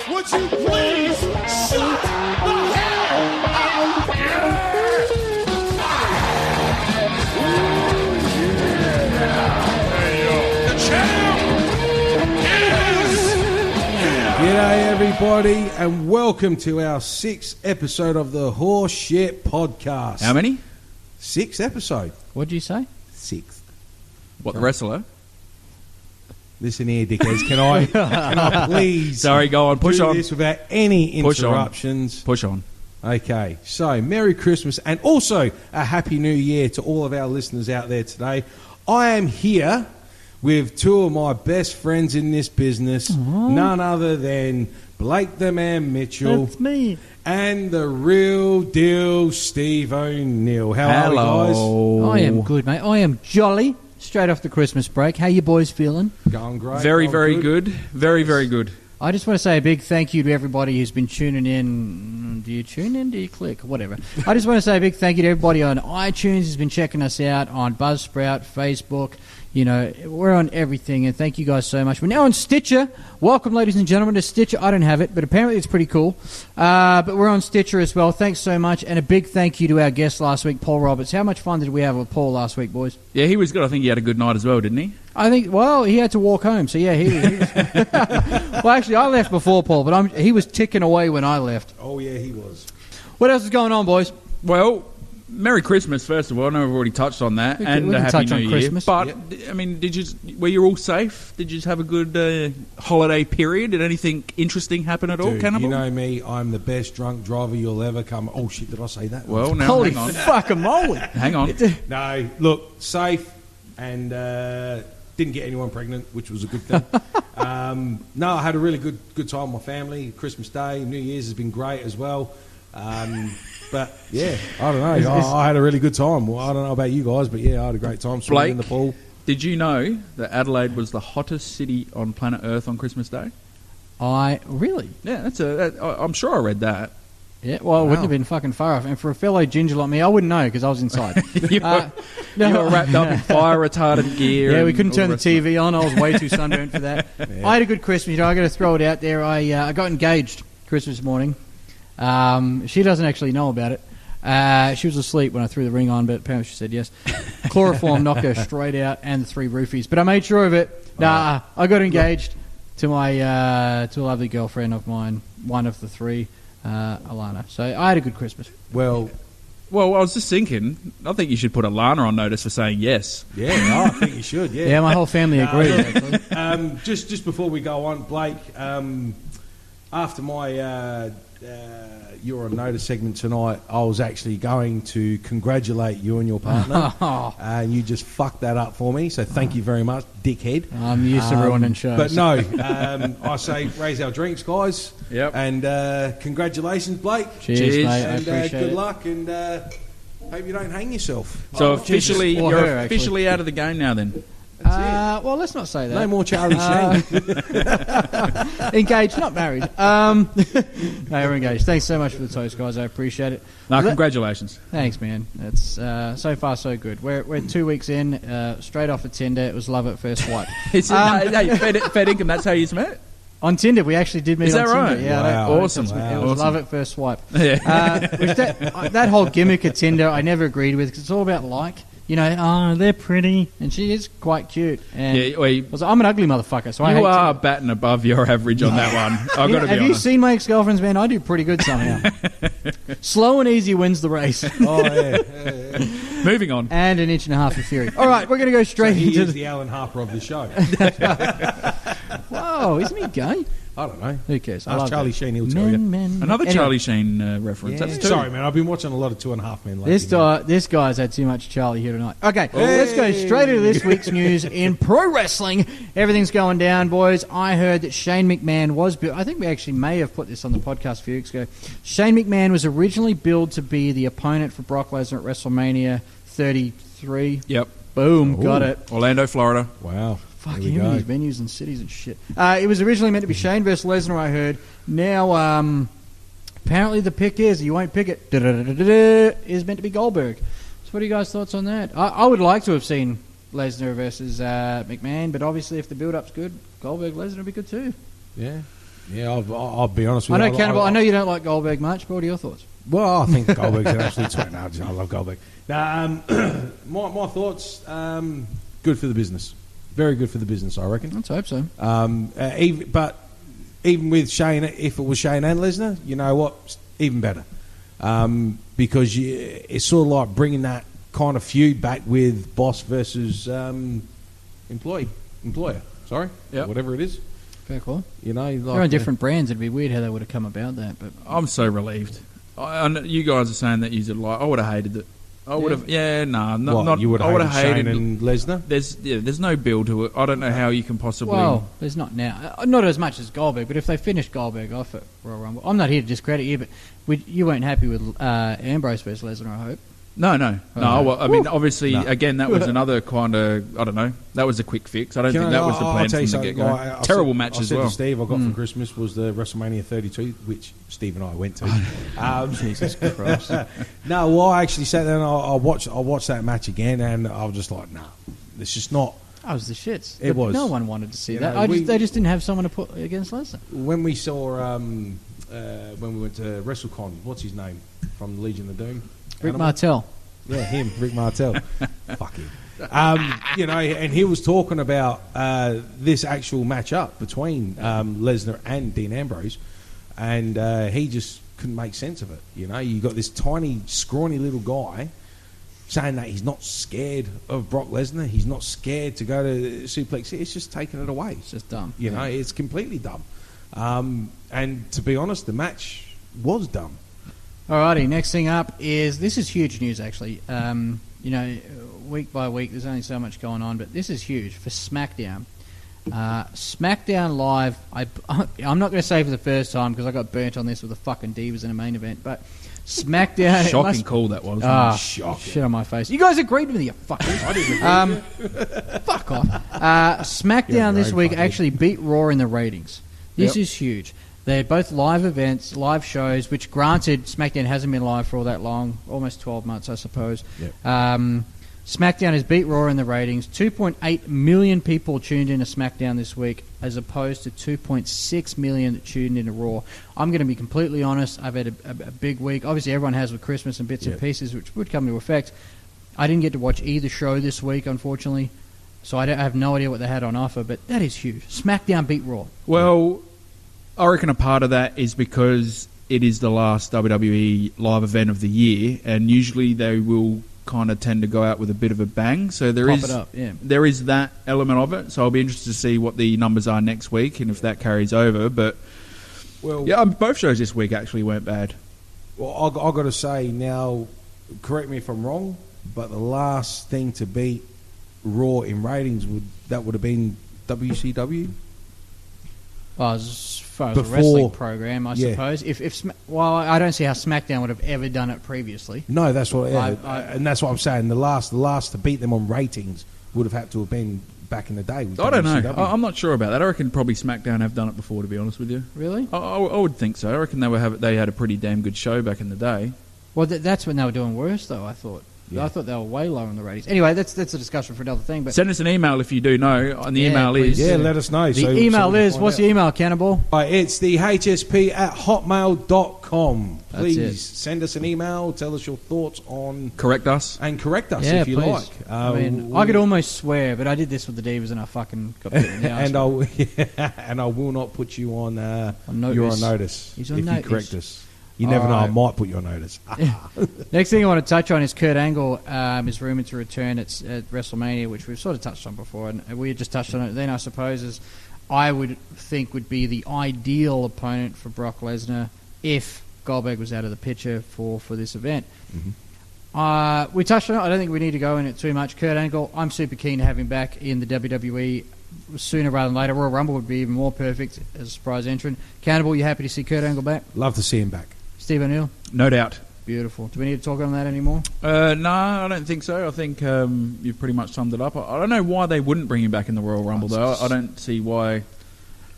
Would you please shut the hell up? The champ is here. G'day everybody and welcome to our 6th episode of the Horse Shit Podcast. How many? 6th episode. What'd you say? 6th. What, the wrestler? Listen here, dickheads. Can I please Sorry, go on. Push do on. this without any Push on. interruptions? Push on. Okay, so Merry Christmas and also a Happy New Year to all of our listeners out there today. I am here with two of my best friends in this business, none other than Blake the Man Mitchell. That's me. And the real deal Steve O'Neill. How are we, guys? I am good, mate. I am jolly. Straight off the Christmas break. How you boys feeling? Going great. Very, going very good. Very, very good. I just want to say a big thank you to everybody who's been tuning in. Do you tune in? Do you click? Whatever. I just want to say a big thank you to everybody on iTunes who's been checking us out, on Buzzsprout, Facebook. You know, we're on everything, and thank you guys so much. We're now on Stitcher. Welcome, ladies and gentlemen, to Stitcher. I don't have it, but apparently it's pretty cool. But we're on Stitcher as well. Thanks so much, and a big thank you to our guest last week, Paul Roberts. How much fun did we have with Paul last week, boys? Yeah, he was good. I think he had a good night as well, didn't he? I think, well, he had to walk home, so yeah, he was well, actually, I left before Paul, but he was ticking away when I left. Oh, yeah, he was. What else is going on, boys? Well, Merry Christmas, first of all. I know we've already touched on that. We and can a Happy touch New on Year. Christmas. But, Yep. I mean, were you all safe? Did you have a good holiday period? Did anything interesting happen at all, Dude, Cannonball? you know me, I'm the best drunk driver you'll ever come. Oh, shit, did I say that? Well, now, Holy hang on. fucking moly. Hang on. No, look, safe and didn't get anyone pregnant, which was a good thing. No, I had a really good time with my family. Christmas Day, New Year's has been great as well. But, yeah, I don't know. I had a really good time. Well, I don't know about you guys, but, yeah, I had a great time swimming in the pool. Did you know that Adelaide was the hottest city on planet Earth on Christmas Day? Really? Yeah, I'm sure I read that. Yeah, well, it wouldn't have been fucking far off. And for a fellow ginger like me, I wouldn't know because I was inside. You were wrapped up in fire-retardant gear. Yeah, we and couldn't all turn the rest of it. TV on. I was way too sunburned for that. Yeah. I had a good Christmas. You know, I got to throw it out there. I got engaged Christmas morning. She doesn't actually know about it. She was asleep when I threw the ring on, but apparently she said yes. Chloroform knocked her straight out, and the 3 roofies. But I made sure of it. I got engaged to my to a lovely girlfriend of mine, one of the 3, Alana. So I had a good Christmas. Well, I was just thinking, I think you should put Alana on notice for saying yes. yeah, I think you should, yeah. Yeah, my whole family agreed. Actually. Just before we go on, Blake, after my You're on Notice segment tonight, I was actually going to congratulate you and your partner, and you just fucked that up for me, so thank you very much, dickhead. I'm used to ruining shows. But no, I say raise our drinks, guys. Yep. And congratulations, Blake. Cheers, mate. I And appreciate good it. luck, and hope you don't hang yourself. So Or you're her, actually. officially out of the game now then. Well, let's not say that. No more Charlie Sheen. Engaged, not married. No, we're engaged. Thanks so much for the toast, guys. I appreciate it. No, congratulations. Thanks, man. It's so far so good. We're 2 weeks in, straight off of Tinder. It was love at first swipe. Hey, fair income, that's how you met? On Tinder, we actually did meet Is on that Tinder. right? Yeah, Wow. Awesome. It was Awesome. love at first swipe. Yeah. Which that whole gimmick of Tinder, I never agreed with because it's all about like. You know, oh, they're pretty, and she is quite cute. And Yeah, well, I was like, I'm an ugly motherfucker, so I hate you are Tinder. batting above your average on that one. I've got to be Have you honest. seen my ex-girlfriends, man? I do pretty good somehow. Slow and easy wins the race. Oh, yeah. Moving on. And an inch and a half of fury. All right, we're going to go straight He into is the Alan Harper of the show. Whoa, isn't he gay? I don't know. Who cares? I Ask love Charlie that. Sheen, he'll tell you. Men. Another Anyway, Charlie Sheen reference. Yeah. That's 2. Sorry, man. I've been watching a lot of 2.5 Men lately. This guy's had too much Charlie here tonight. Okay, let's go straight into this week's news in pro wrestling. Everything's going down, boys. I heard that Shane McMahon was built. I think we actually may have put this on the podcast a few weeks ago. Shane McMahon was originally billed to be the opponent for Brock Lesnar at WrestleMania 33. Yep. Boom, got it. Orlando, Florida. Wow. Fuck Here we him and go. his venues and cities and shit. It was originally meant to be Shane versus Lesnar, I heard. Now, apparently the pick is, you won't pick it, is meant to be Goldberg. So what are you guys' thoughts on that? I would like to have seen Lesnar versus McMahon, but obviously if the build-up's good, Goldberg-Lesnar would be good too. Yeah. Yeah, I'll be honest I with you. know, Cannonball, I know you don't like Goldberg much, but what are your thoughts? Well, I think Goldberg's an absolute twat. No, I love Goldberg. My thoughts, good for the business. Very good for the business, I reckon. Let's hope so. Even with Shane, if it was Shane and Lesnar, you know what? Even better. Because it's sort of like bringing that kind of feud back with boss versus employer. Sorry, whatever it is. Fair call. You know, like, they're on different brands. It'd be weird how they would have come about that. But I'm so relieved. I know you guys are saying that you like. I would have hated it. I would have. Yeah, not. You would I would have have hated Shane and Lesnar. There's no build to it. I don't know how you can possibly. Well, there's not now. Not as much as Goldberg, but if they finish Goldberg off at Royal Rumble, I'm not here to discredit you, but you weren't happy with Ambrose versus Lesnar, I hope. No. Well, I mean, obviously, No. again, that was another kind of, I don't know, that was a quick fix. I don't think that was the plan from the get-go. Terrible match as well. I said to Steve, I got for Christmas was the WrestleMania 32, which Steve and I went to. Jesus Christ. No, well, I actually sat there and I watched that match again, and I was just like, nah, it's just not. That was the shits. It was. No one wanted to see You that. know, They just didn't have someone to put against Lesnar. When we saw, when we went to WrestleCon, what's his name from Legion of Doom? Rick Martel. Yeah, him, Rick Martel. Fuck him. You know, and he was talking about this actual match-up between Lesnar and Dean Ambrose, and he just couldn't make sense of it. You know, you got this tiny, scrawny little guy saying that he's not scared of Brock Lesnar, he's not scared to go to Suplex. It's just taking it away. It's just dumb. You know, it's completely dumb. And to be honest, the match was dumb. Alrighty, next thing up is, this is huge news actually. You know, week by week there's only so much going on, but this is huge for SmackDown. SmackDown Live, I'm not going to say for the first time because I got burnt on this with the fucking Divas in a main event, but SmackDown... Shocking call that was. Shocking. Shit on my face. You guys agreed with me, you fuckers. I didn't agree. Fuck off. SmackDown this week actually beat Raw in the ratings. This is huge. They're both live events, live shows, which granted, SmackDown hasn't been live for all that long, almost 12 months, I suppose. Yep. SmackDown has beat Raw in the ratings. 2.8 million people tuned in to SmackDown this week, as opposed to 2.6 million that tuned in to Raw. I'm going to be completely honest. I've had a big week. Obviously, everyone has with Christmas and bits and pieces, which would come into effect. I didn't get to watch either show this week, unfortunately, so I have no idea what they had on offer, but that is huge. SmackDown beat Raw. Well, I reckon a part of that is because it is the last WWE live event of the year, and usually they will kind of tend to go out with a bit of a bang. So there is that element of it. So I'll be interested to see what the numbers are next week and if that carries over. But both shows this week actually weren't bad. Well, I got to say now, correct me if I'm wrong, but the last thing to beat Raw in ratings would have been WCW. Well, as far as a wrestling program, I suppose. I don't see how SmackDown would have ever done it previously. No, that's what, and that's what I'm saying. The last to beat them on ratings would have had to have been back in the day. With I don't know. WCW. I'm not sure about that. I reckon probably SmackDown have done it before, to be honest with you. Really? I would think so. I reckon they had a pretty damn good show back in the day. Well, that's when they were doing worse, though. I thought. Yeah. I thought they were way lower in the ratings. Anyway, that's a discussion for another thing. But send us an email if you do know. And the email is... Yeah, let us know. The email is... What's the email, Cannonball? It's the hsp@hotmail.com. Please send us an email. Tell us your thoughts on... Correct us. And correct us if you like. I could almost swear, but I did this with the Divas and I fucking got bit in the arse. And I will not put you on notice. You're on notice He's on if notice. you correct us. You never know, I might put you on notice. Next thing I want to touch on is Kurt Angle is rumoured to return at WrestleMania, which we've sort of touched on before, and we had just touched on it then, I suppose, as I would think would be the ideal opponent for Brock Lesnar if Goldberg was out of the picture for this event. Mm-hmm. We touched on it. I don't think we need to go in it too much. Kurt Angle, I'm super keen to have him back in the WWE sooner rather than later. Royal Rumble would be even more perfect as a surprise entrant. Cannonball, you happy to see Kurt Angle back? Love to see him back. Steve O'Neill? No doubt. Beautiful. Do we need to talk on that anymore? No, I don't think so. I think you've pretty much summed it up. I don't know why they wouldn't bring him back in the Royal Rumble, though. I don't see why.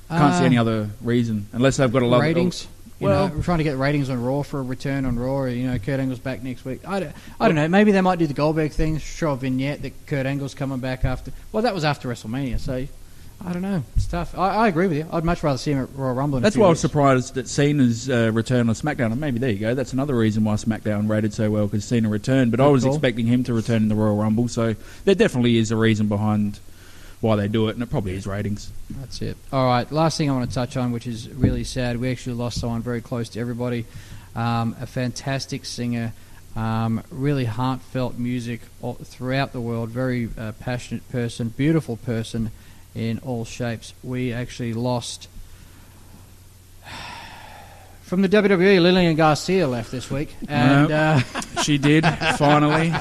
Can't see any other reason, unless they've got a lot of ratings. We're trying to get ratings on Raw for a return on Raw. Or, Kurt Angle's back next week. I don't know. Maybe they might do the Goldberg thing, show a vignette that Kurt Angle's coming back after. Well, that was after WrestleMania, so I don't know. It's tough. I agree with you. I'd much rather see him at Royal Rumble. That's why I was surprised that Cena's return on SmackDown. And maybe there you go. That's another reason why SmackDown rated so well, because Cena returned. But I was expecting him to return in the Royal Rumble. So there definitely is a reason behind why they do it, and it probably is ratings. That's it. All right, last thing I want to touch on, which is really sad. We actually lost someone very close to everybody. A fantastic singer, really heartfelt music throughout the world, very passionate person, beautiful person in all shapes. We actually lost... From the WWE, Lillian Garcia left this week. And she did, finally. You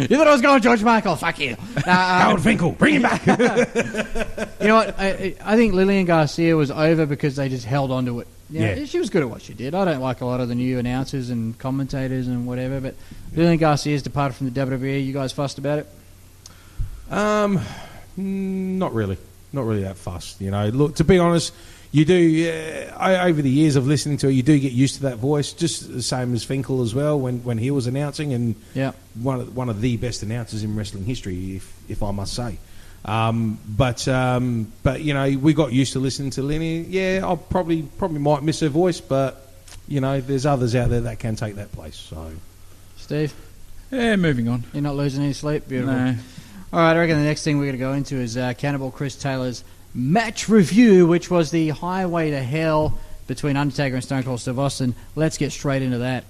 thought I was going George Michael? Fuck you. Howard Finkel, bring him back. You know what? I think Lillian Garcia was over because they just held on to it. Yeah, she was good at what she did. I don't like a lot of the new announcers and commentators and whatever, but Lillian Garcia's departed from the WWE. You guys fussed about it? Not really. Not really that fussed. You know, look, to be honest... You do, over the years of listening to it, you do get used to that voice, just the same as Finkel as well when he was announcing, and one of the best announcers in wrestling history, if I must say. But you know, we got used to listening to Lenny. Yeah, I'll probably might miss her voice, but you know, there's others out there that can take that place. So, Steve, yeah, moving on. You're not losing any sleep. Beautiful. No. All right, I reckon the next thing we're going to go into is Cannonball Chris Taylor's match review, which was the Highway to Hell between Undertaker and Stone Cold Steve Austin. Let's get straight into that.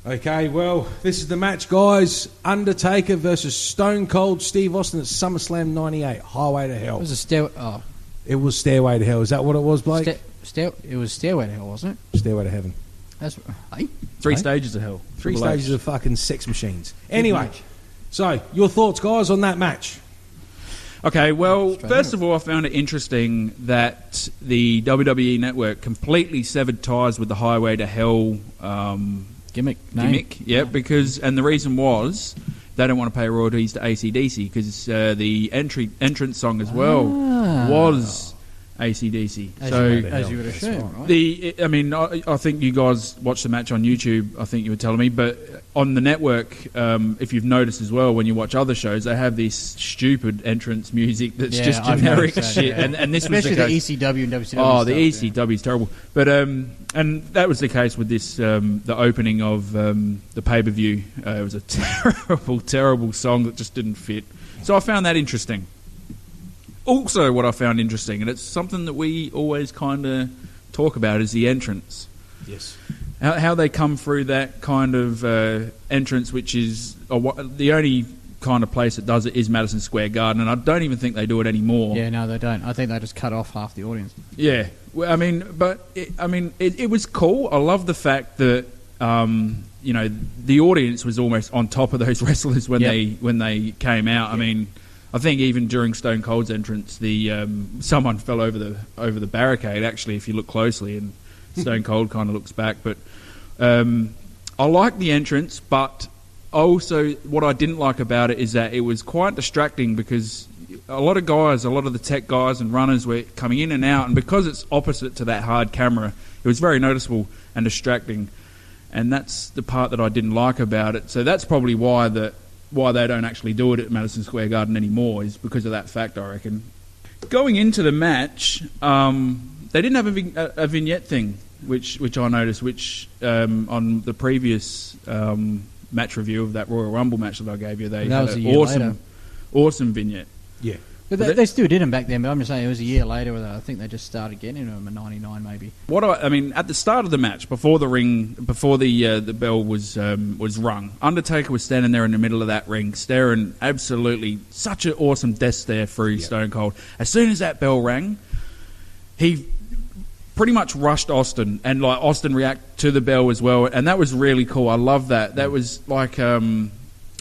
Okay, well, this is the match, guys. Undertaker versus Stone Cold Steve Austin at SummerSlam 98. Highway to Hell. It was a It was Stairway to Hell. Is that what it was, Blake? It was Stairway to Hell, wasn't it? Stairway to Heaven. That's Three stages of hell. Three stages of fucking sex machines. Anyway, so your thoughts, guys, on that match? Okay, well, first of all, I found it interesting that the WWE Network completely severed ties with the Highway to Hell gimmick. Yeah, because, and the reason was they don't want to pay royalties to AC/DC because the entrance song as well was AC/DC. As you would assume, right? I think you guys watched the match on YouTube. I think you were telling me, but on the network, if you've noticed as well, when you watch other shows, they have this stupid entrance music that's just generic shit. Yeah. And this especially was the ECW and WCW. Oh, the ECW is terrible. But and that was the case with this the opening of the pay-per-view. It was a terrible song that just didn't fit. So I found that interesting. Also, what I found interesting, and it's something that we always kind of talk about, is the entrance. Yes. How they come through that kind of entrance, which is the only kind of place that does it is Madison Square Garden, and I don't even think they do it anymore. Yeah, no, they don't. I think they just cut off half the audience. Yeah, well, it was cool. I love the fact that the audience was almost on top of those wrestlers when they came out. Yep. I mean, I think even during Stone Cold's entrance, someone fell over the barricade. Actually, if you look closely, and Stone Cold kind of looks back. But I like the entrance, but also what I didn't like about it is that it was quite distracting because a lot of the tech guys and runners were coming in and out, and because it's opposite to that hard camera, it was very noticeable and distracting. And that's the part that I didn't like about it. So that's probably why they don't actually do it at Madison Square Garden anymore, is because of that fact, I reckon. Going into the match, they didn't have a vignette thing, which I noticed, which on the previous match review of that Royal Rumble match that I gave you, they had an awesome vignette. Yeah. But they still did them back then, but I'm just saying it was a year later where I think they just started getting them in 99 maybe. At the start of the match, before the bell was rung, Undertaker was standing there in the middle of that ring, staring absolutely such an awesome death stare through Stone Cold. As soon as that bell rang, he pretty much rushed Austin, and like Austin react to the bell as well, and that was really cool. I love that. That was like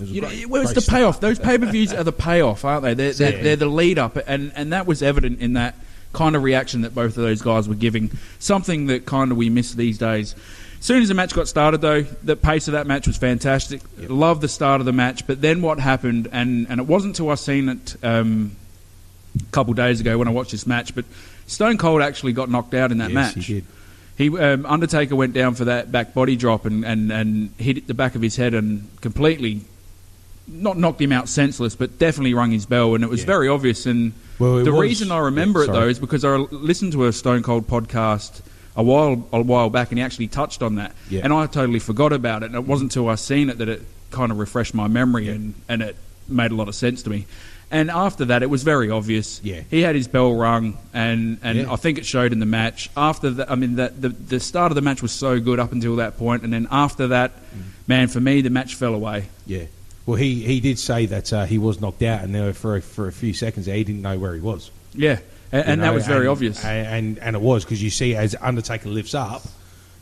it was the payoff. Those pay-per-views are the payoff, aren't they? They're the lead up, and that was evident in that kind of reaction that both of those guys were giving. Something that kind of we miss these days. As soon as the match got started, though, the pace of that match was fantastic. Yep. Loved the start of the match, but then what happened, and it wasn't until I seen it a couple days ago when I watched this match, but Stone Cold actually got knocked out in that match. Yes, he did. Undertaker went down for that back body drop and hit the back of his head and completely not knocked him out senseless, but definitely rung his bell, and it was very obvious. And the reason I remember it though is because I listened to a Stone Cold podcast a while back, and he actually touched on that, and I totally forgot about it. And it wasn't until I seen it that it kind of refreshed my memory, and it made a lot of sense to me. And after that, it was very obvious. Yeah. He had his bell rung, and I think it showed in the match. After that, I mean, the start of the match was so good up until that point, and then after that, man, for me, the match fell away. Yeah. Well, he did say that he was knocked out, and there for a few seconds there, he didn't know where he was. Yeah, and that was very obvious. And it was, because you see, as Undertaker lifts up,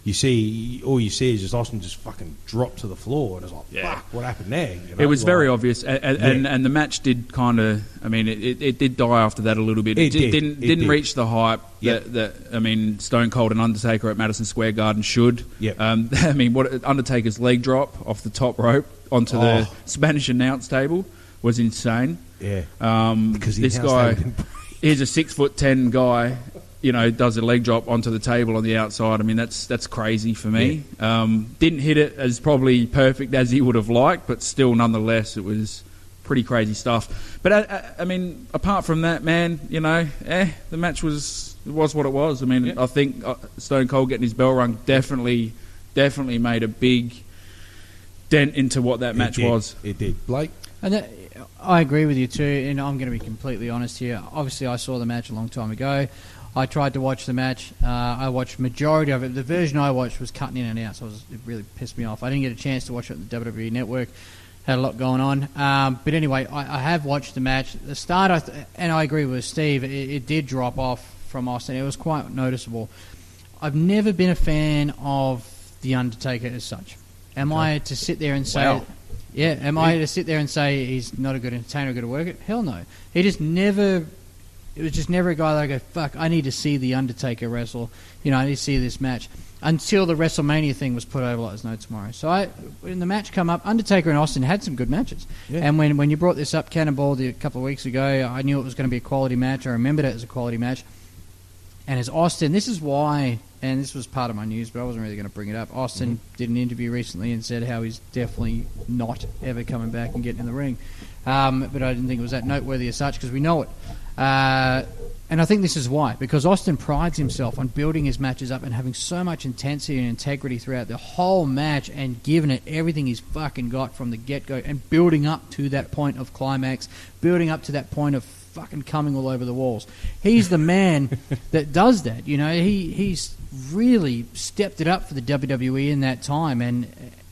all you see is just Austin just fucking drop to the floor, and it's like, fuck, what happened there? You know? It was very obvious, and the match did kind of, I mean, it did die after that a little bit. It didn't reach the hype that I mean, Stone Cold and Undertaker at Madison Square Garden should. I mean, what Undertaker's leg drop off the top rope onto the Spanish announce table was insane. Because this guy, he's a 6'10" guy. You know, does a leg drop onto the table on the outside. I mean, that's crazy for me. Didn't hit it as probably perfect as he would have liked, but still, nonetheless, it was pretty crazy stuff. But I mean, apart from that, man, you know, the match was what it was. I mean, I think Stone Cold getting his bell rung definitely made a big dent into what that match was. It did, Blake. And I agree with you too. And I'm going to be completely honest here. Obviously, I saw the match a long time ago. I tried to watch the match. I watched majority of it. The version I watched was cutting in and out, so it really pissed me off. I didn't get a chance to watch it on the WWE Network. Had a lot going on. But anyway, I have watched the match. The start, and I agree with Steve, it did drop off from Austin. It was quite noticeable. I've never been a fan of The Undertaker as such. Am I to sit there and say... Wow. Yeah, am I to sit there and say he's not a good entertainer, a good worker? Hell no. He just never... It was just never a guy that I go, fuck, I need to see The Undertaker wrestle. You know, I need to see this match. Until the WrestleMania thing was put over like there's no tomorrow. So when the match come up, Undertaker and Austin had some good matches. Yeah. And when you brought this up, Cannonball, a couple of weeks ago, I knew it was going to be a quality match. I remembered it as a quality match. And as Austin, this is why, and this was part of my news, but I wasn't really going to bring it up. Austin did an interview recently and said how he's definitely not ever coming back and getting in the ring. But I didn't think it was that noteworthy as such, because we know it. And I think this is why, because Austin prides himself on building his matches up and having so much intensity and integrity throughout the whole match and giving it everything he's fucking got from the get-go and building up to that point of climax, building up to that point of fucking coming all over the walls. He's the man that does that. You know, he's really stepped it up for the WWE in that time, and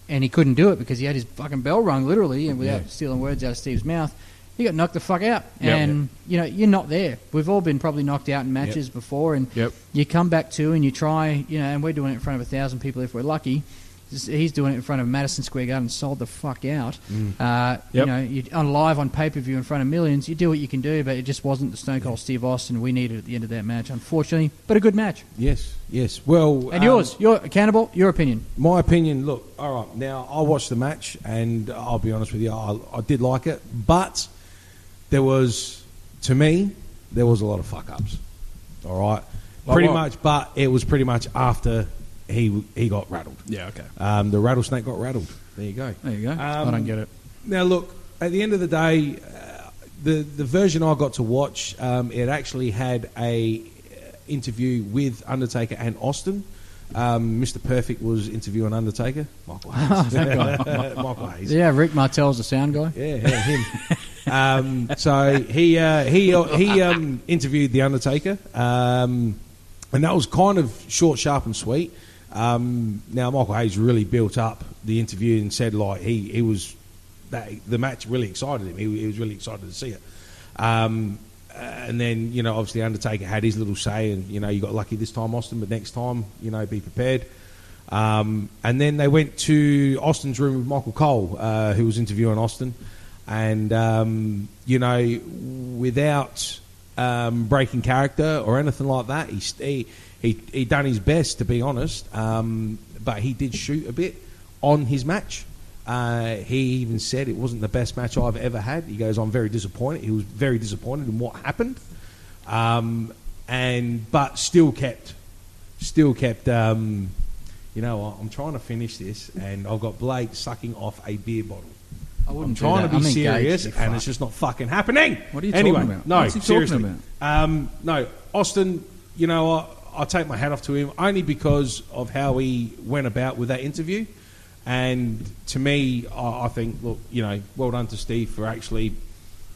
he couldn't do it because he had his fucking bell rung, literally, and without stealing words out of Steve's mouth. He got knocked the fuck out. And, you know, you're not there. We've all been probably knocked out in matches before, and you come back to and you try, you know, and we're doing it in front of 1,000 people if we're lucky. He's doing it in front of Madison Square Garden, sold the fuck out. You know, on live on pay-per-view in front of millions, you do what you can do, but it just wasn't the Stone Cold Steve Austin we needed at the end of that match, unfortunately. But a good match. Yes. Well, and your Cannonball, your opinion? My opinion. Look, all right. Now I watched the match, and I'll be honest with you, I did like it, but there was a lot of fuck ups. All right, pretty much, but it was pretty much after he got rattled. Yeah, okay. The rattlesnake got rattled. There you go. I don't get it. Now look, at the end of the day, the version I got to watch, it actually had a interview with Undertaker and Austin. Mr. Perfect was interviewing Undertaker. Michael Hayes. Michael Hayes. Yeah, Rick Martel's the sound guy. Yeah, him. So he interviewed the Undertaker, and that was kind of short, sharp, and sweet. Now Michael Hayes really built up the interview and said like he was that the match really excited him. He was really excited to see it. And then, you know, obviously Undertaker had his little say, and, you know, you got lucky this time, Austin, but next time, you know, be prepared. And then they went to Austin's room with Michael Cole, who was interviewing Austin. And, you know, without breaking character or anything like that, he done his best, to be honest. But he did shoot a bit on his match. He even said it wasn't the best match I've ever had. He goes, I'm very disappointed. He was very disappointed in what happened, but still kept. You know, I'm trying to finish this, and I've got Blake sucking off a beer bottle. I wouldn't I'm do trying that. to be I'm engaged, serious, you and fuck. it's just not fucking happening. What are you anyway, talking about? No, What's he seriously. talking about? No, Austin, you know, I take my hat off to him only because of how he went about with that interview. And to me, I think, look, you know, well done to Steve for actually,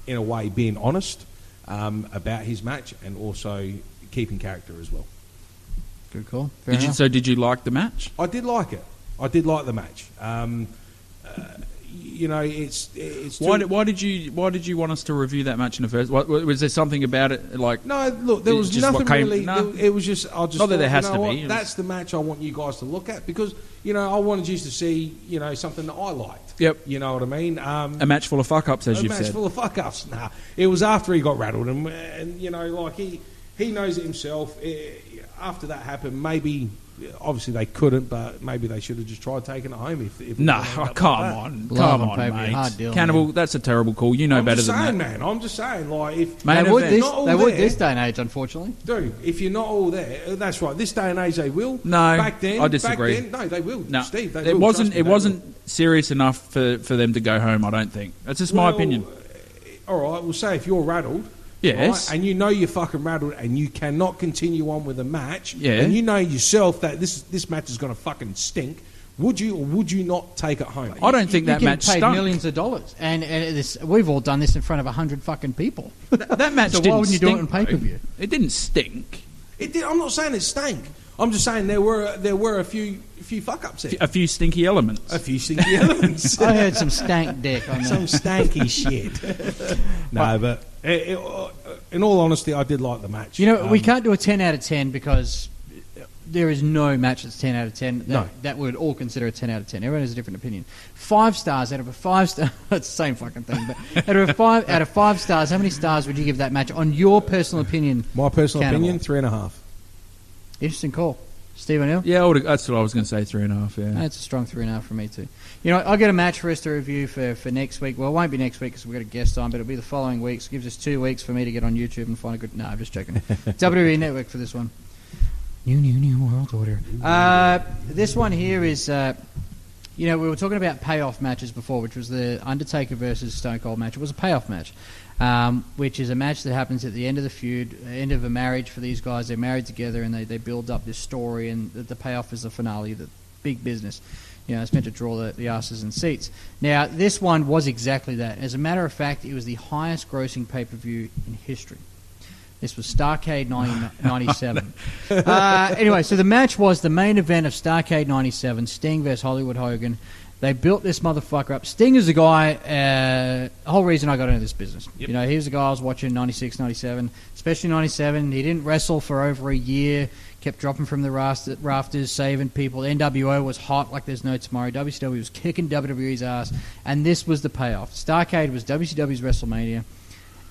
in a way, being honest about his match and also keeping character as well. Good call. Fair enough. So did you like the match? I did like it. I did like the match. You know, it's Why did you want us to review that match in the first? Was there something about it like? No, look, there It's was just nothing what came- really. no. It was just. I just Not that thought, there has you know to what, be. It was- That's the match I want you guys to look at because you know I wanted you to see something that I liked. Yep. You know what I mean? A match full of fuck ups, as A you've match said. full of fuck ups. Nah, it was after he got rattled, and you know, like he knows it himself. After that happened, maybe obviously they couldn't, but maybe they should have just tried taking it home. If it No, ended up come like that. on, Love come on on, pay-per-view, mate. hard deal, Cannibal, man. that's a terrible call. You know I'm better just than saying, that. man. I'm just saying, like if Main They would event. Not all They would there. this day and age, unfortunately. Dude, if you're not all there, that's right. This day and age, they will. No, back then, I disagree. Back then, no, they will. No, Steve, they it will. wasn't. Trust me, It they wasn't serious enough for them to go home. I don't think. That's just my Well, opinion. All right, we'll say if you're rattled, Yes. right, and you know you're fucking rattled, and you cannot continue on with a match, Yeah. and you know yourself that this match is going to fucking stink. Would you or would you not take it home? I don't think You that get match paid stunk. millions of dollars, and we've all done this in front of 100 fucking people. That match So why didn't wouldn't you do it stink, on pay-per-view? though. It didn't stink. It did. I'm not saying it stank. I'm just saying there were a few fuck ups there, A few stinky elements. a few stinky elements. I heard some stank dick on Some that. stanky shit. No, but in all honesty, I did like the match. You know, we can't do a 10 out of 10 because there is no match that's 10 out of 10 No. that we would all consider a 10 out of 10. Everyone has a different opinion. 5 stars out of a 5 star. It's the same fucking thing. But out of 5 stars, how many stars would you give that match on your personal opinion? My personal Cannonball. opinion, 3.5. Interesting call. Steve O'Neill? Yeah, that's what I was going to say. 3.5. Yeah. That's a strong 3.5 for me too. You know, I'll get a match for us to review for next week. Well, it won't be next week because we've got a guest on, but it'll be the following week. So it gives us 2 weeks for me to get on YouTube and find a good... No, I'm just joking. WWE Network for this one. New world order. This one here is... you know, we were talking about payoff matches before, which was the Undertaker versus Stone Cold match. It was a payoff match, which is a match that happens at the end of the feud, end of a marriage for these guys. They're married together and they build up this story, and the payoff is the finale, the big business. You know, it's meant to draw the asses and seats. Now, this one was exactly that. As a matter of fact, it was the highest grossing pay-per-view in history. This was Starrcade 97. Anyway, so the match was the main event of Starrcade 97, Sting versus Hollywood Hogan. They built this motherfucker up. Sting is the guy, the whole reason I got into this business. Yep. You know, he was the guy I was watching 96, 97, especially 97. He didn't wrestle for over a year, kept dropping from the rafters, saving people. NWO was hot like there's no tomorrow. WCW was kicking WWE's ass, and this was the payoff. Starrcade was WCW's WrestleMania.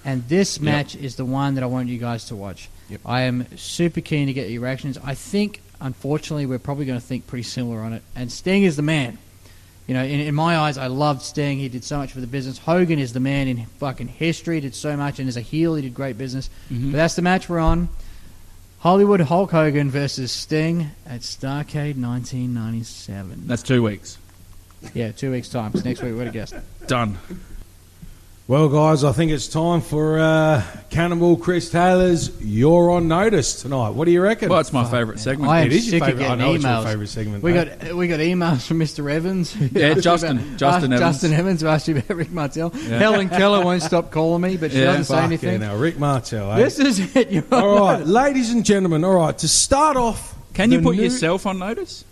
And this match is the one that I want you guys to watch. Yep. I am super keen to get your reactions. I think, unfortunately, we're probably going to think pretty similar on it. And Sting is the man. You know, in my eyes, I loved Sting. He did so much for the business. Hogan is the man in fucking history. He did so much. And as a heel, he did great business. Mm-hmm. But that's the match we're on. Hollywood Hulk Hogan versus Sting at Starrcade 1997. That's 2 weeks. Yeah, 2 weeks' time. So next week, we're a guest. Done. Well, guys, I think it's time for Cannonball Chris Taylor's You're on Notice tonight. What do you reckon? Well, it's my favourite segment. I am It is your sick of favourite. I getting know it's your emails. favourite segment. We mate. got emails from Mr. Evans. Yeah, Justin Evans. Justin Evans who asked you about Rick Martel. Helen Keller won't stop calling me, but she Yeah. doesn't say Fuck anything. Yeah, now, Rick Martel. Eh? This is it. You're All right, ladies and gentlemen. All right, to start off, Can you the put new- yourself on notice?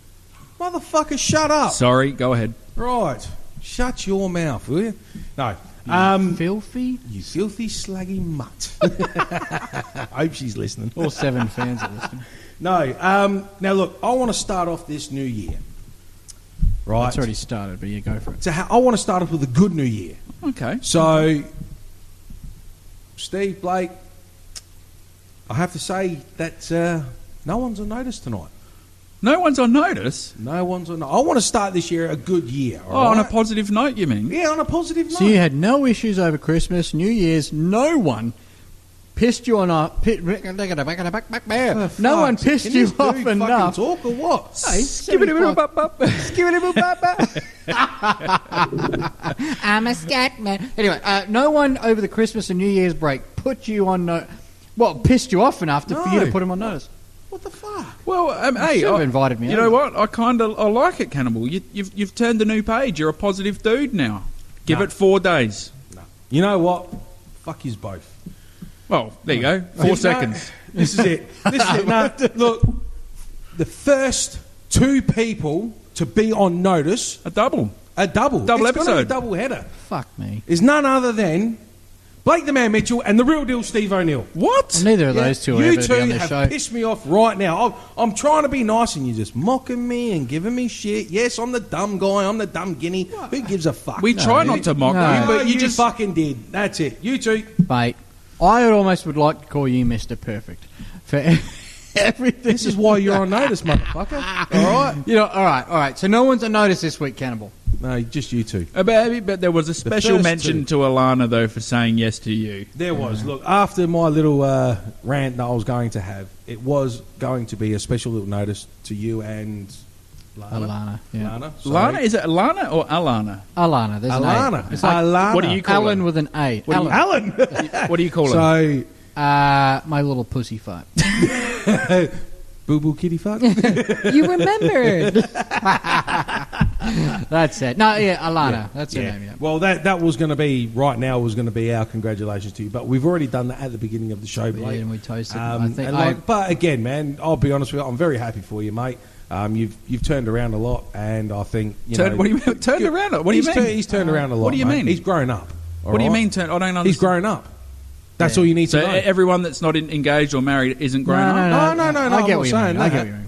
motherfucker, shut up. Sorry, go ahead. Right, shut your mouth, will you? No. Filthy. You filthy slaggy mutt. I hope she's listening. All 7 fans are listening. No. Now look, I want to start off this new year. Right. It's already started, but yeah, go for it. I want to start off with a good new year. Okay. So, Steve, Blake, I have to say that no one's on notice tonight. No one's on notice? No one's on. I want to start this year a good year. Oh, all on a right? positive note, you mean? Yeah, on a positive note. So you had no issues over Christmas, New Year's, no one pissed you on a... No one pissed you off enough. Talk or what? Hey, I'm a scat man. Anyway, no one over the Christmas and New Year's break put you on... pissed you off enough for you to put him on notice. What the fuck? Well, hey, should have invited me. You know what? I like it, Cannonball. You've turned a new page. You're a positive dude now. Give it 4 days. No. You know what? Fuck yous both. Well, there you go. 4 seconds. This is it. No, look, the first 2 people to be on notice, A double it's episode. gonna be a double header. Fuck me. Is none other than Blake the Man Mitchell and the real deal Steve O'Neill. What? Well, neither of those two are You ever to be on two the have show. pissed me off right now. I'm trying to be nice and you're just mocking me and giving me shit. Yes, I'm the dumb guy. I'm the dumb guinea. Who gives a fuck? We try not to mock No. you, but you just... fucking did. That's it. You two. Mate, I almost would like to call you Mr. Perfect for everything. This is why you're on notice, motherfucker. All right. All right. So no one's on notice this week, Cannonball. No, just you two. But there was a special first mention 2. to Alana, though, for saying yes to you. There was. Look, after my little rant that I was going to have, it was going to be a special little notice to you and Alana. Yeah. Lana. Lana? Is it Alana or Alana? Alana. There's an Alana. A. It's like Alana. What do you call Alan her? with an A. Alan. What do you call her? So, My little pussy fart. boo boo kitty fuck. You remembered. That's it. No, yeah, Alana. That's her name. Yeah. Well, that was going to be right now. Was going to be our congratulations to you, but we've already done that at the beginning of the show, Blake. Yeah, and we toasted. But again, man, I'll be honest with you. I'm very happy for you, mate. You've turned around a lot, and I think What do you mean? Turned around? What do you mean? He's turned around a lot. What do you mate. mean? He's grown up. What do you mean? I don't understand. He's grown up. That's all you need So to know. everyone that's not engaged or married isn't grown up? No, I I'm get not what you mean. saying I that. get what you mean.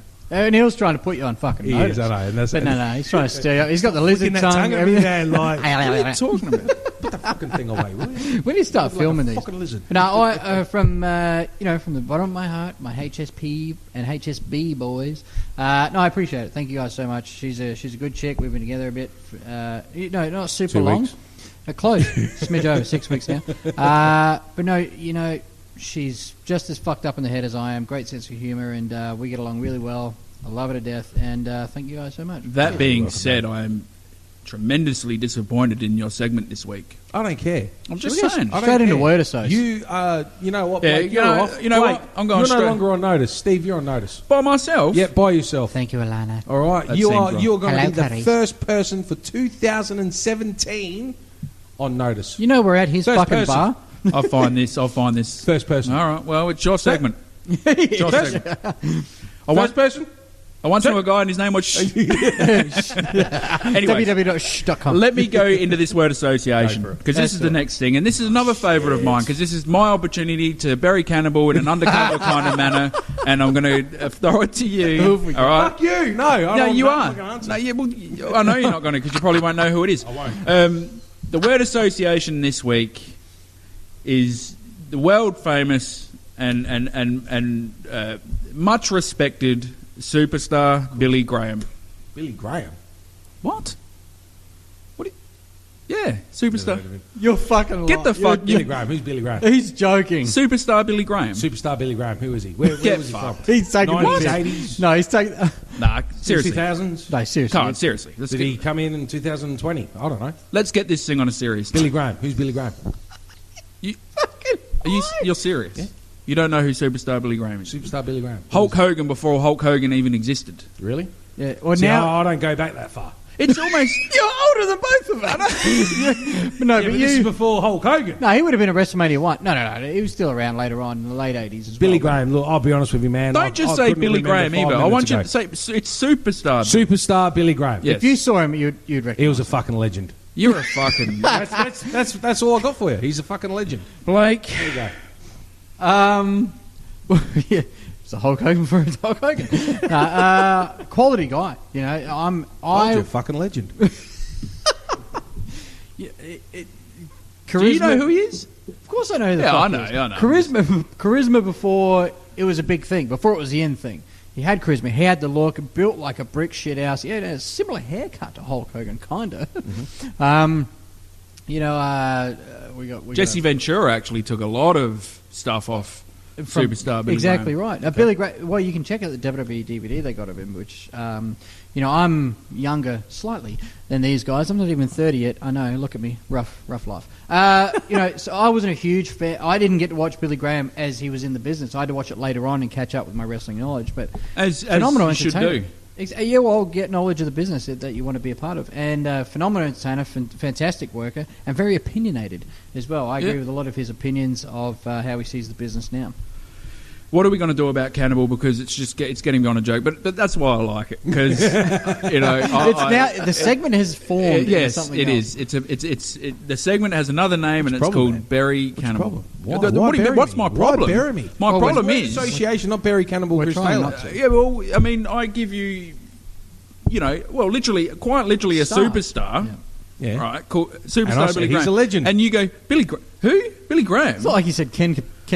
Neil's trying to put you on fucking He notice. is, I know. And that's, But no, he's trying to steer you up. He's got the lizard Flicking that tongue. tongue at me Everything. there, like, What are you talking about? put the fucking thing away, will you? When do you start filming like a these? fucking lizard. No, from the bottom of my heart, my HSP and HSB boys. No, I appreciate it. Thank you guys so much. She's a good chick. We've been together a bit. Not super 2 long. weeks. Close, smidge over 6 weeks now. But no, she's just as fucked up in the head as I am. Great sense of humour, and we get along really well. I love her to death, and thank you guys so much. That being said, I am tremendously disappointed in your segment this week. I don't care. I'm just Should we saying. go straight into word association? You know what, Yeah, Blake? you You're know- off. you know Blake, what? I'm going You're straight- no longer on notice. Steve, you're on notice. By myself? Yeah, by yourself. Thank you, Alana. All right. That You seems are wrong. going to Hello, be the Curry. first person for 2017 on notice. You know we're at his First fucking person. bar. I'll find this. First person. All right. Well, it's your segment. Your segment. First person. I once knew a guy and his name was... Anyway, www.sh.com. let me go into this word association, Go for it. because this is the next thing, and this is another favourite of mine, because this is my opportunity to bury Cannonball in an undercover kind of manner, and I'm going to throw it to you. All right? Fuck you. No. No, you are. No, yeah, well, I know you're not going to, because you probably won't know who it is. I won't. The word association this week is the world famous and much respected superstar Billy Graham. Billy Graham. What? Yeah, superstar. You're fucking Get the fuck. Billy Graham. Who's Billy Graham? He's joking. Superstar Billy Graham. Superstar Billy Graham. Who is he? Where Get was he from? fucked. He's taking 90s, the piss. 80s? No, he's taking. Nah, seriously. 2000s? No, seriously. Come on, seriously. Let's, Did he come in 2020? I don't know. let's get this thing on a serious. Billy Graham. Who's Billy Graham? You're serious? Yeah. You don't know who superstar Billy Graham is? Superstar Billy Graham. Hulk Hogan before Hulk Hogan even existed. Really? Yeah. Well, See, now I don't go back that far. It's almost. you're older than both of us. But no, Yeah, but but this is you. before Hulk Hogan. No, he would have been at WrestleMania 1. No. He was still around later on in the late 80s as Billy well. Graham, look, I'll be honest with you, man. Don't just say couldn't Billy remember Graham 5 either. I want you minutes to ago. say it's superstar. Superstar Billy Graham. Yes. If you saw him, you'd recognize He was a fucking legend. You're a fucking That's all I got for you. He's a fucking legend. Blake. There you go. Yeah, it's a Hulk Hogan for a Hulk Hogan. Quality guy. You know, You're a fucking legend. Do you know who he is? Of course I know who the Yeah, fuck I know, he is. I know. Charisma before it was a big thing, before it was the in thing. He had charisma. He had the look, built like a brick shit house. He had a similar haircut to Hulk Hogan, kind of. Mm-hmm. We got Jesse Ventura actually took a lot of stuff off Superstar Billy exactly Graham. right. Billy Graham. Well, you can check out the WWE DVD they got of him, which I'm younger slightly than these guys. I'm not even 30 yet. I know. Look at me, rough life. So I wasn't a huge fan. I didn't get to watch Billy Graham as he was in the business. I had to watch it later on and catch up with my wrestling knowledge. But as phenomenal you should entertainer. do. Yeah, well, get knowledge of the business that you want to be a part of. And phenomenal entertainer, fantastic worker, and very opinionated as well. I agree with a lot of his opinions of how he sees the business now. What are we going to do about Cannonball? Because it's getting on a joke, but that's why I like it. Because the segment has formed. Yes, something it else. is. The segment has another name, and it's called Bury Cannonball. What's my problem? Why bury me? My problem is association, not Bury Cannonball. Chris Taylor. Yeah, well, I mean, I give you, quite literally a superstar. Yeah. Right, cool. Superstar Billy Graham. He's a legend. And you go, who? Billy Graham? It's not like you said Ken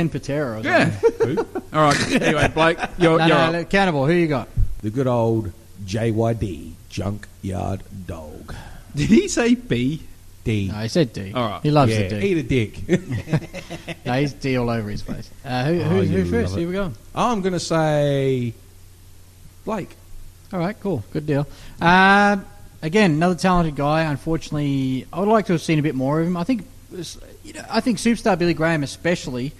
Patera. Or something. Yeah. All right. Anyway, Blake, you're up. Cannibal, who you got? The good old JYD, Junkyard Dog. Did he say B? D. No, he said D. All right. He loves the D. Eat a dick. No, he's D all over his face. Who first? Here we go. I'm going to say Blake. All right, cool. Good deal. Again, another talented guy. Unfortunately, I would like to have seen a bit more of him. I think Superstar Billy Graham especially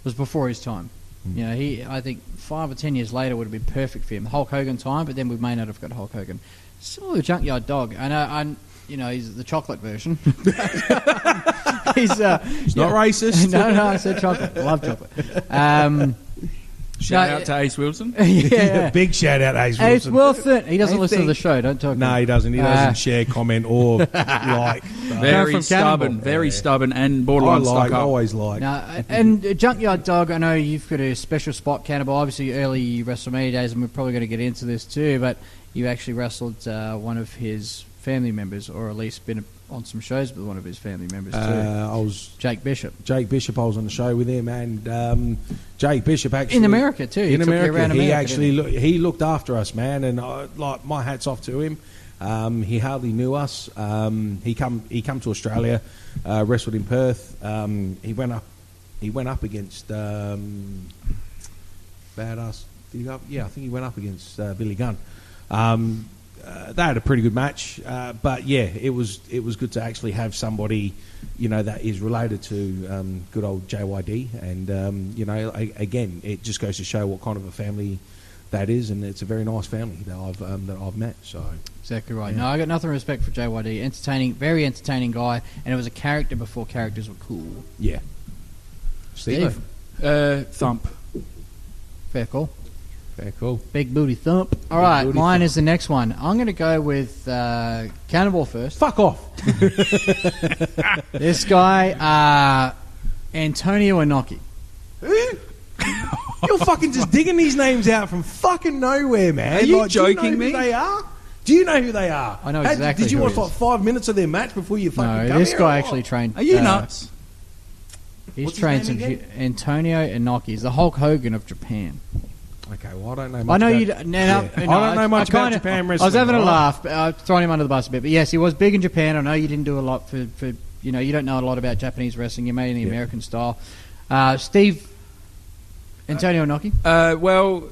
was before his time. I think 5 or 10 years later would have been perfect for him. Hulk Hogan time, but then we may not have got Hulk Hogan. Similar to Junkyard Dog. I know, he's the chocolate version. He's not racist. No, I said chocolate. I love chocolate. Shout out to Ace Wilson. Yeah. Big shout out to Ace Wilson. Ace Wilson. He doesn't listen to the show. Don't talk to him. No, he doesn't. He doesn't share, comment, or like. Very stubborn, and borderline stuck up. Always like. No, and Junkyard Dog, I know you've got a special spot, Cannonball. Obviously, early WrestleMania days, and we're probably going to get into this too, but you actually wrestled one of his family members, or at least been on some shows with one of his family members too. I was Jake Bishop. I was on the show with him, and Jake Bishop actually in America too. He America, he looked after us, man, and my hats off to him. He hardly knew us. He come to Australia, wrestled in Perth. He went up against Badass. Did he go up? Yeah, I think he went up against Billy Gunn. They had a pretty good match, but yeah, it was good to actually have somebody, that is related to good old JYD, and again, it just goes to show what kind of a family that is, and it's a very nice family that I've met. So exactly right. Yeah. No, I got nothing respect for JYD. Very entertaining guy, and it was a character before characters were cool. Yeah, Steve. Thump. Fair call. Very cool. Big booty thump. All right, mine is the next one. I'm going to go with Cannonball first. Fuck off. This guy, Antonio Inoki. You're fucking just digging these names out from fucking nowhere, man. Are you joking me? Do you know who they are? Do you know who they are? I know exactly. Did you who watch he like is. 5 minutes of their match before you fucking No, come this here, guy or actually what? trained. Are you nuts? He's What's his trained name some again? Antonio Inoki. He's the Hulk Hogan of Japan. Okay, well, I don't know much I know about, you. I don't know much about Japan wrestling. I was having a right? laugh, throwing him under the bus a bit. But yes, he was big in Japan. I know you didn't do a lot for you don't know a lot about Japanese wrestling. You're mainly American style. Steve, Antonio Inoki. Well,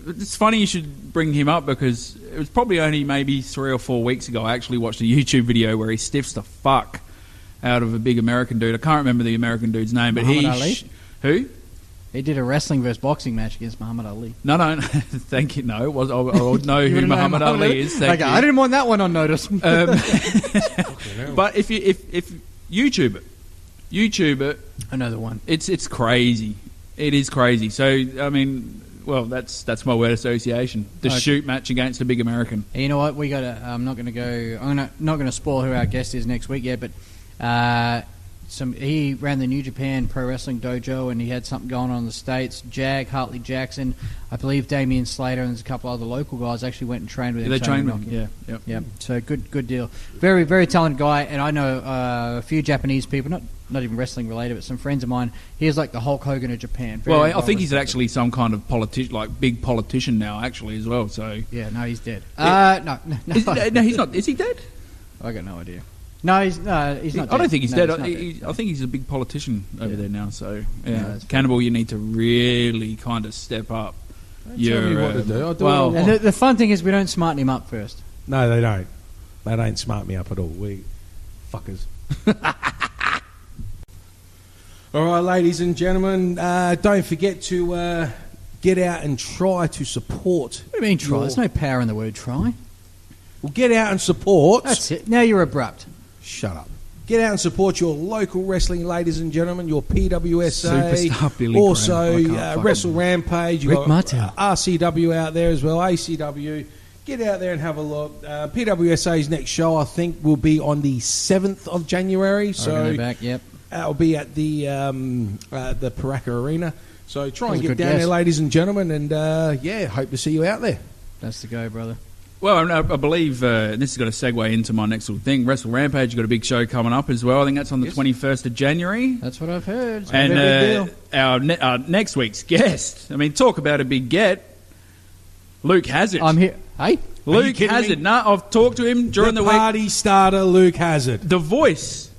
it's funny you should bring him up because it was probably only maybe 3 or 4 weeks ago I actually watched a YouTube video where he stiffs the fuck out of a big American dude. I can't remember the American dude's name, but Muhammad Ali? Who? He did a wrestling versus boxing match against Muhammad Ali. No, thank you. No, I would know who Muhammad Ali is. Thank you. I didn't want that one on notice. But if YouTube it, I know the one. it's crazy. It is crazy. So I mean, well, that's my word association. The shoot match against a big American. You know what? We got to. I'm not going to go. I'm not going to spoil who our guest is next week yet, but. He ran the New Japan Pro Wrestling Dojo, and he had something going on in the States. Hartley Jackson, I believe Damian Slater, and there's a couple other local guys actually went and trained with him. They trained with him, yeah. So good deal. Very, very talented guy, and I know a few Japanese people, not even wrestling related, but some friends of mine. He is like the Hulk Hogan of Japan. Well, I think he's actually some kind of big politician now, actually, as well. So yeah, no, he's dead. Yeah. No, he's not. Is he dead? I got no idea. No, he's not I dead. don't think he's No, dead. he's not I think he's a big politician over there now. So, yeah. that's Cannonball, you need to really kind of step up. Tell me what to do. I'll do well, what I And want. the fun thing is we don't smarten him up first. No, they don't. They don't smart me up at all. We fuckers. All right, ladies and gentlemen, don't forget to get out and try to support. What do you mean try? There's no power in the word try. Well, get out and support. That's it. Now you're abrupt. Shut up. Get out and support your local wrestling, ladies and gentlemen. Your PWSA, Superstar Billy also Graham. I can't fucking- Wrestle Rampage. You Rick got Martel. RCW out there as well. ACW. Get out there and have a look. PWSA's next show, I think, will be on the 7th of January. So Back, yep. that'll be at the Paraka Arena. So try That was and a get good down guess. there, ladies and gentlemen, and hope to see you out there. That's the go, brother. Well, I believe this has got to segue into my next little thing. Wrestle Rampage, you've got a big show coming up as well. I think that's on the 21st of January. That's what I've heard. It's gonna be a And big deal. our next week's guest, I mean, talk about a big get. Luke Hazard. I'm here. Hey, Luke kidding Hazard. me? No, I've talked to him during the week. Party starter, Luke Hazard. The voice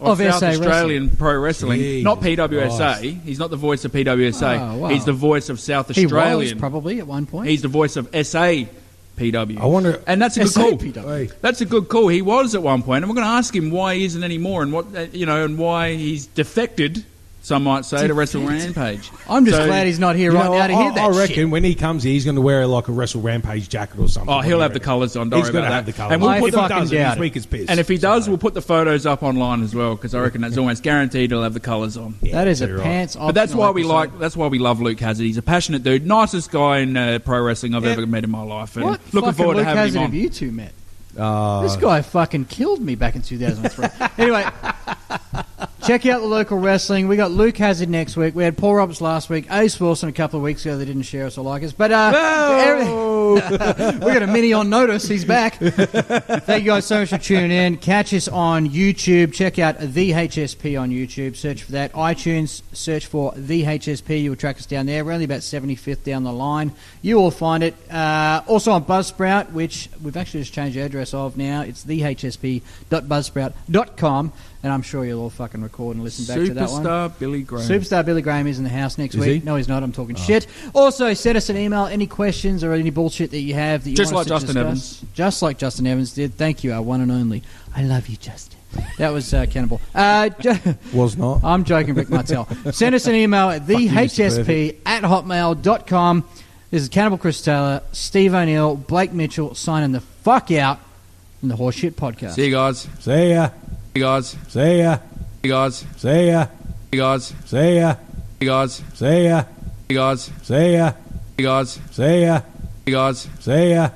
of Of South SA Australian pro wrestling. Jesus Not PWSA. Christ. He's not the voice of PWSA. Oh, wow. He's the voice of South he was Australian. probably at one point. He's the voice of SA PW. I wonder. And that's a good call. SAPW. Hey, That's a good call. He was at one point, and we're going to ask him why he isn't anymore, and what and why he's defected. Some might say to Wrestle Rampage. I'm just So- glad he's not here you right know, now to hear that I reckon shit. when he comes here, he's going to wear like a Wrestle Rampage jacket or something. Oh, What he'll do have you the reckon? colours on. Don't He's worry going about to have that. the colours. And we'll I put If the he fucking doesn't, doubt he's it. weak as piss. And if he does, So- we'll put the photos up online as well, because I reckon that's almost guaranteed he'll have the colours on. That is a you're right. pants. But that's why we optional like. That's why we love Luke Hazard. He's a passionate dude, nicest guy in pro wrestling I've Yeah. ever met in my life. And What looking fucking forward to Luke having Hazard him have on. you two met? This guy fucking killed me back in 2003. Anyway, check out the local wrestling. We got Luke Hazard next week. We had Paul Roberts last week. Ace Wilson a couple of weeks ago. They didn't share us or like us. But we got a mini on notice. He's back. Thank you guys so much for tuning in. Catch us on YouTube. Check out The HSP on YouTube. Search for that. iTunes, search for The HSP. You will track us down there. We're only about 75th down the line. You will find it. Also on Buzzsprout, which we've actually just changed the address of now. It's thehsp.buzzsprout.com. And I'm sure you'll all fucking record and listen back to that one. Superstar Billy Graham. Superstar Billy Graham is in the house next Is week. he? No, he's not. I'm talking shit. Also, send us an email. Any questions or any bullshit that you have that you Just want like us to Justin discuss. Just like Justin Evans did. Thank you, our one and only. I love you, Justin. That was Cannonball. Was not. I'm joking, Rick Martel. Send us an email at you, Mr. thehsp@hotmail.com. This is Cannibal Chris Taylor, Steve O'Neill, Blake Mitchell signing the fuck out from the Horseshit Podcast. See you guys. See ya. See you guys. See ya. See you guys. See ya. See you guys. See ya. See you guys. See ya. See you guys. See ya. See you guys. See ya. See you guys. See ya.